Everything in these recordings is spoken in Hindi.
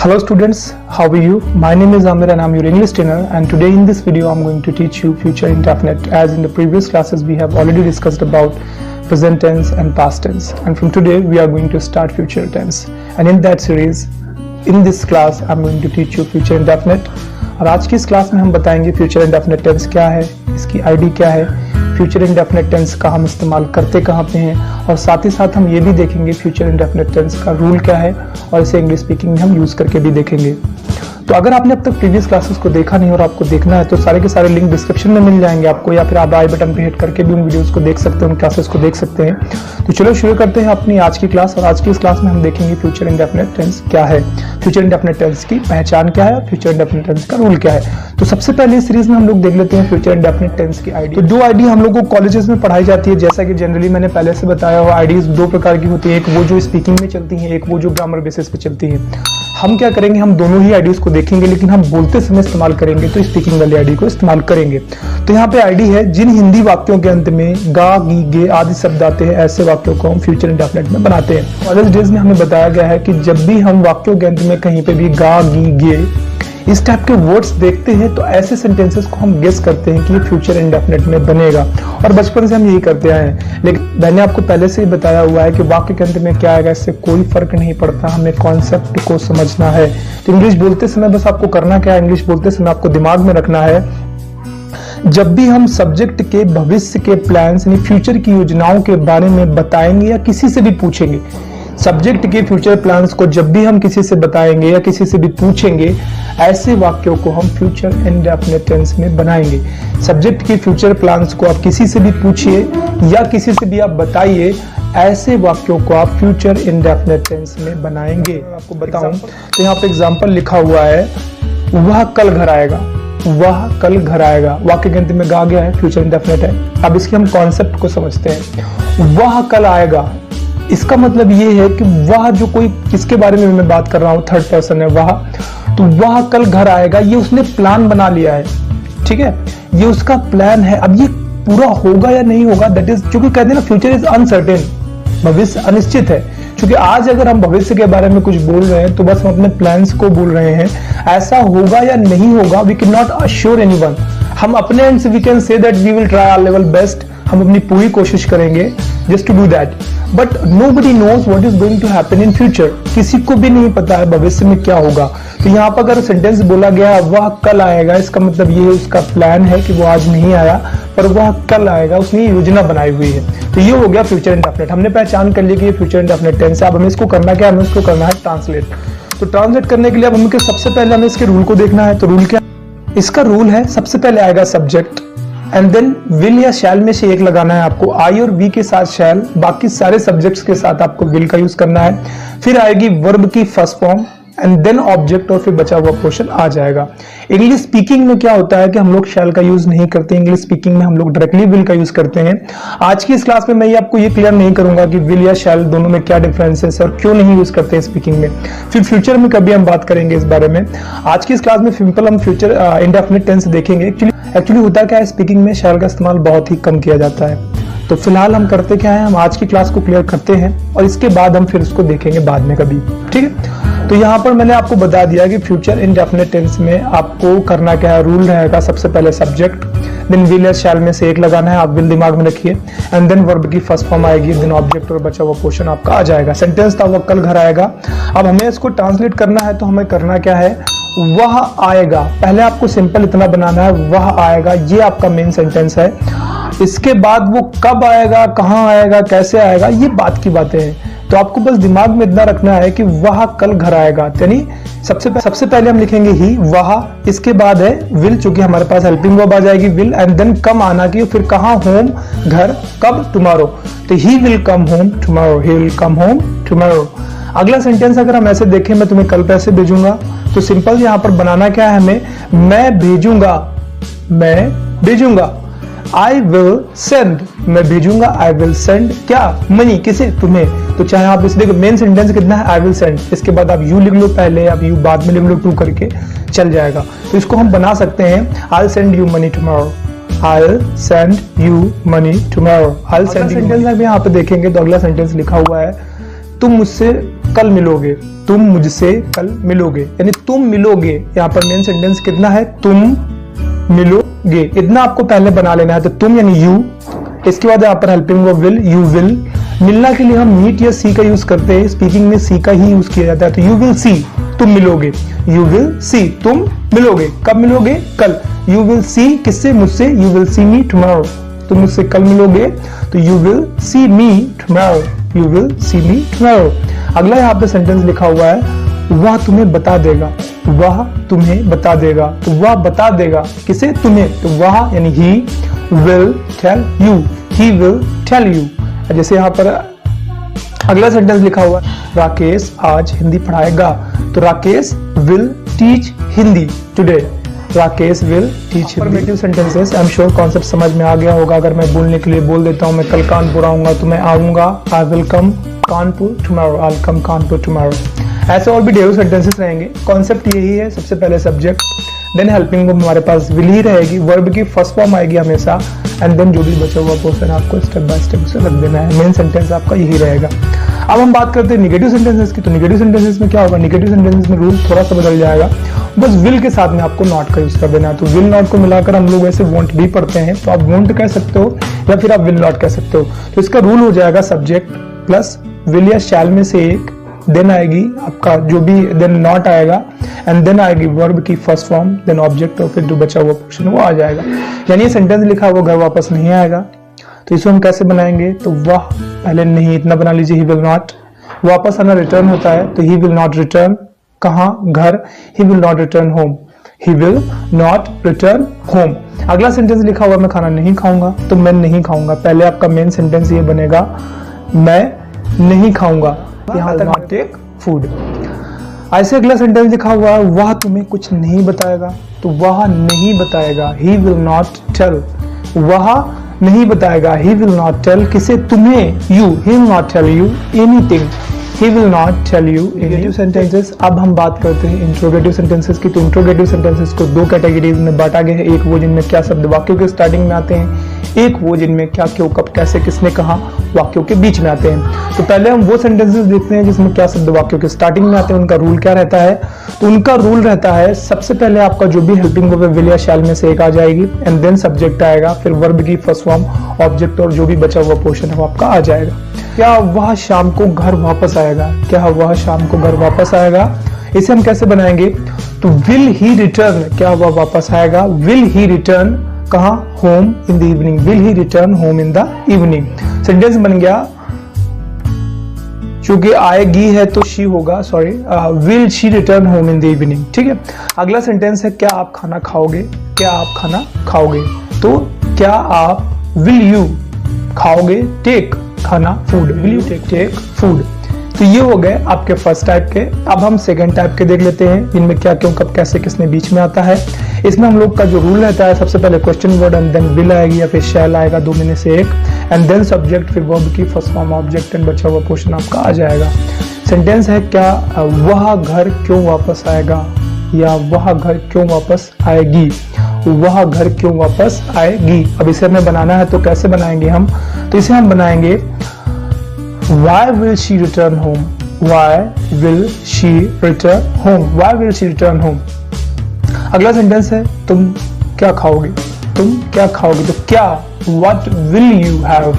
Hello students, how are you? My name is Amir and I'm your English trainer, and today in this video I'm going to teach you future indefinite. As in the previous classes we have already discussed about present tense and past tense, and from today we are going to start future tense. And in that series, in this class I'm going to teach you future indefinite. और आज की इस क्लास में हम बताएंगे फ्यूचर इंडेफिनिट टेंस क्या है, इसकी आईडी क्या है, फ्यूचर इंडेफिनिट टेंस का हम इस्तेमाल करते कहाँ पे हैं, और साथ ही साथ हम ये भी देखेंगे फ्यूचर इंडेफिनिट टेंस का रूल क्या है, और इसे इंग्लिश स्पीकिंग में हम यूज करके भी देखेंगे। तो अगर आपने अब तक प्रीवियस क्लासेस को देखा नहीं और आपको देखना है तो सारे के सारे लिंक डिस्क्रिप्शन में मिल जाएंगे आपको, या फिर आप आई बटन पे हिट करके भी उन वीडियोस को देख सकते हैं, उन क्लासेस को देख सकते हैं। तो चलो शुरू करते हैं अपनी आज की क्लास। और आज की इस क्लास में हम देखेंगे फ्यूचर इंडेफिनिट टेंस क्या है, फ्यूचर इंडेफिनिट टेंस की पहचान क्या है और फ्यूचर इंडेफिनिट टेंस का रूल क्या है। तो सबसे पहले इस सीरीज में हम लोग देख लेते हैं फ्यूचर इंडेफिनिट टेंस की आईडी। तो जो आईडी हम लोग को कॉलेजेस में पढ़ाई जाती है, जैसा कि जनरली मैंने पहले से बताया हुआ, आईडीज दो प्रकार की होती है, एक वो जो स्पीकिंग में चलती है, एक वो जो ग्रामर बेसिस पे चलती है। हम क्या करेंगे, हम दोनों ही आईडीज को देखेंगे, लेकिन हम बोलते समय इस्तेमाल करेंगे तो स्पीकिंग वाली आईडी को इस्तेमाल करेंगे। तो यहाँ पे आईडी है, जिन हिंदी वाक्यों के अंत में गा, गी, गे आदि शब्द आते हैं, ऐसे वाक्यों को हम फ्यूचर इंडेफिनिट में बनाते हैं। कॉलेज डेज में हमें बताया गया है कि जब भी हम वाक्यों के अंत में कहीं पे भी गा, गी, गे इस टाइप के वर्ड्स देखते हैं तो ऐसे सेंटेंसेस को हम गेस करते हैं कि ये फ्यूचर इंडेफिनिट में बनेगा, और बचपन से हम यही करते आए हैं। लेकिन मैंने आपको पहले से ही बताया हुआ है कि वाक्य के अंत में क्या आएगा इससे कोई फर्क नहीं पड़ता, हमें कॉन्सेप्ट को समझना है। तो इंग्लिश बोलते समय बस आपको करना क्या है, इंग्लिश बोलते समय आपको दिमाग में रखना है, जब भी हम सब्जेक्ट के भविष्य के प्लान्स यानी फ्यूचर की योजनाओं के बारे में बताएंगे या किसी से भी पूछेंगे, सब्जेक्ट के फ्यूचर प्लान्स को जब भी हम किसी से बताएंगे या किसी से भी पूछेंगे, ऐसे वाक्यों को हम फ्यूचर इंडेफिनिट टेंस में बनाएंगे। सब्जेक्ट के फ्यूचर प्लान्स को आप किसी से भी पूछिए या किसी से भी आप बताइए, ऐसे वाक्यों को आप फ्यूचर इंडेफिनिट टेंस में बनाएंगे। आपको बताऊं तो यहाँ पे एग्जांपल लिखा हुआ है, वह कल घर आएगा, वह कल घर आएगा। वाक्य के अंत में गा गया है, फ्यूचर इंडेफिनिट है। अब इसके हम कॉन्सेप्ट को समझते हैं। वह कल आएगा, इसका मतलब ये है कि वह जो कोई किसके बारे में मैं बात कर रहा हूं, थर्ड पर्सन है वह, तो वह कल घर आएगा, ये उसने प्लान बना लिया है, ठीक है, ये उसका प्लान है। अब ये पूरा होगा या नहीं होगा, दैट इज, क्योंकि कहते हैं ना फ्यूचर इज अनसर्टेन, भविष्य अनिश्चित है। क्योंकि आज अगर हम भविष्य के बारे में कुछ बोल रहे हैं तो बस हम अपने प्लान्स को बोल रहे हैं, ऐसा होगा या नहीं होगा we can not assure anyone. हम अपने एंड से we can say that we will try our level best, हम अपनी पूरी कोशिश करेंगे just to do that, but nobody knows what is going to happen in future. किसी को भी नहीं पता है भविष्य में क्या होगा। तो यहाँ पर अगर सेंटेंस बोला गया है वह कल आएगा, इसका मतलब ये उसका प्लान है कि वो आज नहीं आया पर वह कल आएगा, उसने योजना बनाई हुई है। तो ये हो गया फ्यूचर इंडेफिनिट। हमने पहचान कर ली कि ये फ्यूचर इंडेफिनिट टेंस है। अब हमें इसको करना क्या है, हमें इसको करना है ट्रांसलेट। तो ट्रांसलेट करने के लिए अब हमें सबसे पहले हमें इसके रूल को देखना है। तो रूल क्या, इसका रूल है सबसे पहले आएगा सब्जेक्ट एंड देन विल या शैल में से एक लगाना है आपको। आई और वी के साथ शैल, बाकी सारे सब्जेक्ट्स के साथ आपको विल का यूज करना है। फिर आएगी वर्ब की first form and then object, और फिर बचा हुआ पोर्शन आ जाएगा। इंग्लिश स्पीकिंग में क्या होता है कि हम लोग शैल का यूज नहीं करते, इंग्लिश स्पीकिंग में हम लोग डायरेक्टली विल का यूज करते हैं। आज की इस क्लास में मैं ये आपको ये क्लियर नहीं करूंगा कि विल या शैल दोनों में क्या डिफरेंसेस है और क्यों नहीं यूज करते हैं स्पीकिंग में, फिर फ्यूचर में कभी हम बात करेंगे इस बारे में। आज की इस क्लास में सिंपल हम फ्यूचर इंडेफिनिट टेंस देखेंगे। एक्चुअली होता क्या है, स्पीकिंग में शैल का इस्तेमाल बहुत ही कम किया जाता है। तो फिलहाल हम करते क्या है, हम आज की क्लास को क्लियर करते हैं और इसके बाद हम फिर उसको देखेंगे बाद में कभी, ठीक है। तो यहाँ पर मैंने आपको बता दिया कि फ्यूचर इंडेफिनिट टेंस में आपको करना क्या है, रूल रहेगा सबसे पहले सब्जेक्ट, देन विल या शैल में से एक लगाना है, आप विल दिमाग में रखिए, एंड देन वर्ब की फर्स्ट फॉर्म आएगी, देन ऑब्जेक्ट और बचा हुआ पोर्शन आपका आ जाएगा। सेंटेंस था वह कल घर आएगा। अब हमें इसको ट्रांसलेट करना है, तो हमें करना क्या है, वह आएगा। पहले आपको सिंपल इतना बनाना है, वह आएगा, ये आपका मेन सेंटेंस है। इसके बाद वो कब आएगा, कहाँ आएगा, कैसे आएगा, ये बात की बातें हैं। तो आपको बस दिमाग में इतना रखना है कि वह कल घर आएगा, यानी सबसे पहले हम लिखेंगे ही, वह, इसके बाद है विल, चूंकि हमारे पास हेल्पिंग वर्ब आ जाएगी विल, एंड देन कम आना की, फिर कहाँ, होम, घर, कब, टुमारो। तो he will come home tomorrow, he will come home tomorrow. अगला सेंटेंस अगर हम ऐसे देखें, मैं तुम्हें कल पैसे भेजूंगा, तो सिंपल यहाँ पर बनाना क्या है हमें, मैं भेजूंगा, मैं भेजूंगा, आई विल सेंड, मैं भेजूंगा, आई विल सेंड क्या, मनी, किसे, तुम्हें। तो चाहे आप इस देखो मेन सेंटेंस कितना है, आई विल सेंड, इसके बाद आप यू लिख लो पहले, आप यू बाद में लिख लो, टू करके चल जाएगा। तो इसको हम बना सकते हैं, I send you money tomorrow, I'll send you money tomorrow. I'll send you sentence अभी यहाँ पे देखेंगे तो अगला सेंटेंस लिखा हुआ है, तुम मुझसे कल मिलोगे, तुम मुझसे कल मिलोगे, यानी तुम मिलोगे। यहाँ पर मेन सेंटेंस कितना है, तुम मिलोगे, इतना आपको पहले बना लेना है। तो तुम यानी यू, इसके बाद यहाँ पर helping verb will, you will. मिलना के लिए हम मीट या सी का यूज करते हैं, स्पीकिंग में सी का ही यूज किया जाता है। तो यू विल सी, तुम मिलोगे, यू विल सी, तुम मिलोगे, कब मिलोगे, कल। यू विल सी किससे, मुझसे, you will see me tomorrow, तुम मुझसे कल मिलोगे, तो you will see me tomorrow, you will see me tomorrow. अगला यहाँ पे सेंटेंस लिखा हुआ है, वह तुम्हें बता देगा, वह तुम्हें बता देगा। तो वह बता देगा किसे, तुम्हें, तो वह यानी he will tell you, he will tell you. जैसे यहाँ पर अगला सेंटेंस लिखा हुआ है, राकेश आज हिंदी पढ़ाएगा, तो Rakesh will teach Hindi today, Rakesh will teach Hindi. Sentences, I am sure concept समझ में आ गया होगा। अगर मैं बोलने के लिए बोल देता हूँ, मैं कल कानपुर आऊंगा, तो मैं आऊंगा, I will come Kanpur tomorrow, I will come Kanpur tomorrow. ऐसे और भी ढेरों सेंटेंसेस रहेंगे। कॉन्सेप्ट यही है, सबसे पहले सब्जेक्ट, देन हेल्पिंग वर्ब हमारे पास विल ही रहेगी, वर्ब की फर्स्ट फॉर्म आएगी हमेशा, एंड देन जो भी बचा हुआ पोर्शन आपको स्टेप बाय स्टेप उसे रख देना है। मेन सेंटेंस आपका यही रहेगा। अब हम बात करते हैं निगेटिव सेंटेंसेस की। तो निगेटिव सेंटेंसेस में क्या होगा, निगेटिव सेंटेंसेस में रूल थोड़ा सा बदल जाएगा, बस विल के साथ में आपको नॉट का यूज कर देना है। तो विल नॉट को मिलाकर हम लोग ऐसे वॉन्ट भी पढ़ते हैं, तो आप वॉन्ट कह सकते हो या फिर आप विल नॉट कह सकते हो। तो इसका रूल हो जाएगा, सब्जेक्ट प्लस विल या शैल में से एक, देन आएगी आपका जो भी, देन नॉट आएगा, एंड देन आएगी वर्ब की फर्स्ट फॉर्म, देन ऑब्जेक्ट, और फिर जो बचा हुआ पोर्शन वो आ जाएगा। यानी ये सेंटेंस लिखा वो घर वापस नहीं आएगा। तो इसको हम कैसे बनाएंगे, तो वह पहले नहीं, इतना बना लीजिए, ही विल नॉट। वापस आना रिटर्न होता है, तो ही विल नॉट रिटर्न, कहाँ, घर, ही will not return home, he will not return home. अगला सेंटेंस लिखा हुआ, मैं खाना नहीं खाऊंगा, तो मैं नहीं खाऊंगा। पहले आपका मेन सेंटेंस ये बनेगा, मैं नहीं खाऊंगा, यहाँ तक नॉट टेक फूड। ऐसे अगला सेंटेंस लिखा हुआ है, वह तुम्हें कुछ नहीं बताएगा, तो वह नहीं बताएगा, ही विल नॉट टेल, वह नहीं बताएगा, ही विल नॉट टेल किसे, तुम्हें, you, he will not tell you anything, he will not tell you negative sentences। अब हम बात करते हैं इंट्रोगेटिव सेंटेंसेस की। तो इंट्रोगेटिव सेंटेंसेस को दो कैटेगरीज में बांटा गया है, एक वो जिनमें क्या शब्द वाक्यों के स्टार्टिंग में आते हैं, एक वो जिनमें क्या, क्यों, कब, कैसे, किसने कहा वाक्यों के बीच में आते हैं। तो पहले हम वो सेंटेंसेस देखते हैं जिसमें क्या शब्द वाक्यों के स्टार्टिंग में आते हैं, उनका रूल क्या रहता है। तो उनका रूल रहता है, सबसे पहले आपका जो भी हेल्पिंग वर्ब विल या शैल में से एक आ जाएगी, एंड देन सब्जेक्ट आएगा, फिर वर्ब की फर्स्ट फॉर्म, ऑब्जेक्ट, और जो भी बचा हुआ पोर्शन है वो आपका आ जाएगा। क्या वह शाम को घर वापस आएगा, क्या वह शाम को घर वापस आएगा, इसे हम कैसे बनाएंगे, तो विल ही रिटर्न, क्या वह वापस आएगा, विल ही रिटर्न, कहाँ, home in the evening, will he return home in the evening. Sentence बन गया, चूंकि आएगी है तो शी होगा, sorry, will she return home in the evening. ठीक है। अगला सेंटेंस है, क्या आप खाना खाओगे, क्या आप खाना खाओगे, तो क्या आप, विल यू खाओगे, टेक खाना, food, will you take food. तो ये हो गए आपके फर्स्ट टाइप के। अब हम सेकंड टाइप के देख लेते हैं, इनमें क्या, क्यों, कब, कैसे, किसने बीच में आता है। इसमें हम लोग का जो रूल रहता है, सबसे पहले question word, and then will आएगी या फिर शैल आएगा, दो में से एक, एंड देन सब्जेक्ट, फिर वर्ब की फर्स्ट फॉर्म, ऑब्जेक्ट, एंड बचा हुआ पोर्शन आपका आ जाएगा। सेंटेंस है, क्या वह घर क्यों वापस आएगा, या वह घर क्यों वापस आएगी, वह घर क्यों वापस आएगी। अब इसे हमें बनाना है, तो कैसे बनाएंगे हम, तो इसे हम बनाएंगे, why will she return home, why will she return home, why will she return home। अगला सेंटेंस है, तुम क्या खाओगे, तुम क्या खाओगे, तो क्या, what will you have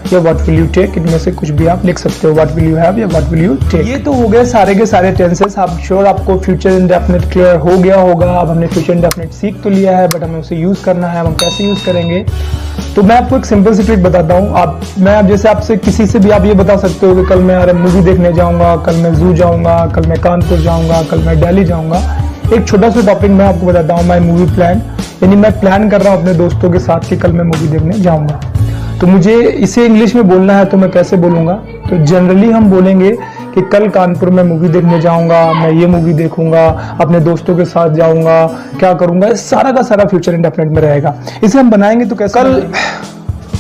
या what will you take, इनमें से कुछ भी आप लिख सकते हो, what will you have या what will you take। ये तो हो गए सारे के सारे टेंसेस। आप श्योर आपको फ्यूचर इंडेफिनिट क्लियर हो गया होगा। अब हमने फ्यूचर इंडेफिनिट सीख तो लिया है, बट हमें उसे यूज करना है। हम कैसे यूज करेंगे, तो मैं आपको एक सिंपल सी ट्रिक बताता हूँ। मैं जैसे आपसे किसी से भी आप ये बता सकते हो कि कल मैं मूवी देखने जाऊंगा, कल मैं जू जाऊंगा, कल मैं कानपुर जाऊंगा, कल मैं दिल्ली जाऊंगा। एक छोटा सा टॉपिक मैं आपको बताता हूँ, माय मूवी प्लान, यानी मैं प्लान कर रहा हूँ अपने दोस्तों के साथ कि कल मैं मूवी देखने जाऊंगा। तो मुझे इसे इंग्लिश में बोलना है, तो मैं कैसे बोलूंगा, तो जनरली हम बोलेंगे कि कल कानपुर में मूवी देखने जाऊंगा, मैं ये मूवी देखूंगा, अपने दोस्तों के साथ जाऊंगा, क्या करूंगा, सारा का सारा फ्यूचर इंडेफिनिट में रहेगा। इसे हम बनाएंगे तो कैसे? कल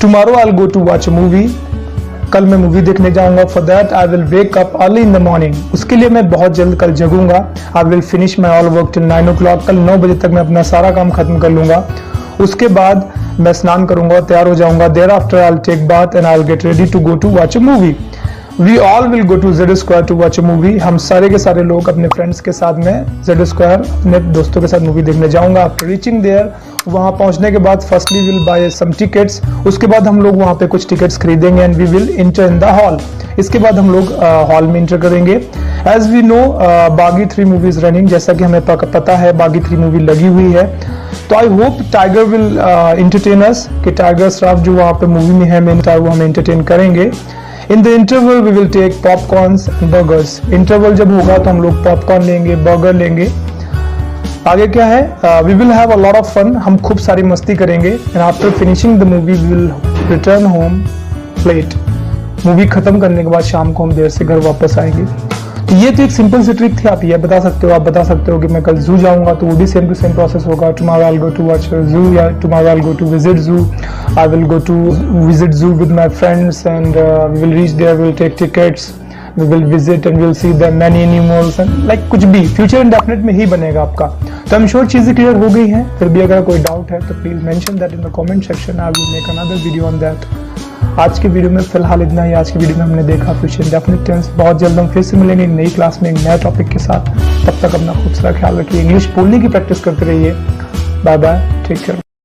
tomorrow I will go to watch a movie, कल मैं मूवी देखने जाऊंगा। For that I will wake up early in the morning, उसके लिए मैं बहुत जल्द कल जगूंगा। I will finish my all work till 9 o'clock, कल 9 बजे तक मैं अपना सारा काम खत्म कर लूंगा। उसके बाद मैं स्नान करूंगा, तैयार हो जाऊंगा। Thereafter I will take bath and I will get ready to go to watch a movie. We all will go to Z Square to watch a movie, हम सारे के सारे लोग अपने फ्रेंड्स के साथ में जेड स्क्वायर अपने दोस्तों के साथ मूवी देखने जाऊंगा। आफ्टर रीचिंग देयर, वहां पहुंचने के बाद firstly will buy some tickets, उसके बाद हम लोग वहां पे कुछ टिकट्स खरीदेंगे and we will enter in the hall. इसके बाद हम लोग हॉल में इंटर करेंगे। एज वी नो बागी 3 मूवीज रनिंग, जैसा कि हमें पता है बागी 3 मूवी लगी हुई है। तो I hope Tiger will entertain us, कि टाइगर श्रॉफ जो वहाँ पे मूवी में है मेन स्टार, वो हमें इंटरटेन करेंगे। In the interval we will take popcorns and burgers, interval जब होगा तो हम लोग पॉपकॉर्न लेंगे, बर्गर लेंगे। आगे क्या है? We will have a lot of fun, हम खूब सारी मस्ती करेंगे। And after finishing the movie we will return home late, movie खत्म करने के बाद शाम को हम देर से घर वापस आएंगे। तो ये तो एक सिंपल सी ट्रिक थी। आप ये बता सकते हो, आप बता सकते हो कि मैं कल जू जाऊंगा तो वो भी सेम टू सेम प्रोसेस होगा। Tomorrow I will go to watch zoo, या tomorrow I will go to visit zoo, I will go to visit zoo with my friends and we will reach there, we will take tickets, we will visit and we will see the many animals and like कुछ भी फ्यूचर इंडेफिनिट में ही बनेगा आपका। तो आई एम श्योर चीजें क्लियर हो गई हैं। फिर भी अगर कोई डाउट है तो please mention that in the comment section, I will make another video on that. आज की वीडियो में फिलहाल इतना ही। आज की वीडियो में हमने देखा फ्यूचर इंडेफिनिट टेंस। बहुत जल्द हम फिर से मिलेंगे एक नई क्लास में एक नए टॉपिक के साथ। तब तक अपना खूब सारा ख्याल रखिए, इंग्लिश बोलने की प्रैक्टिस करते रहिए। Bye bye, take care.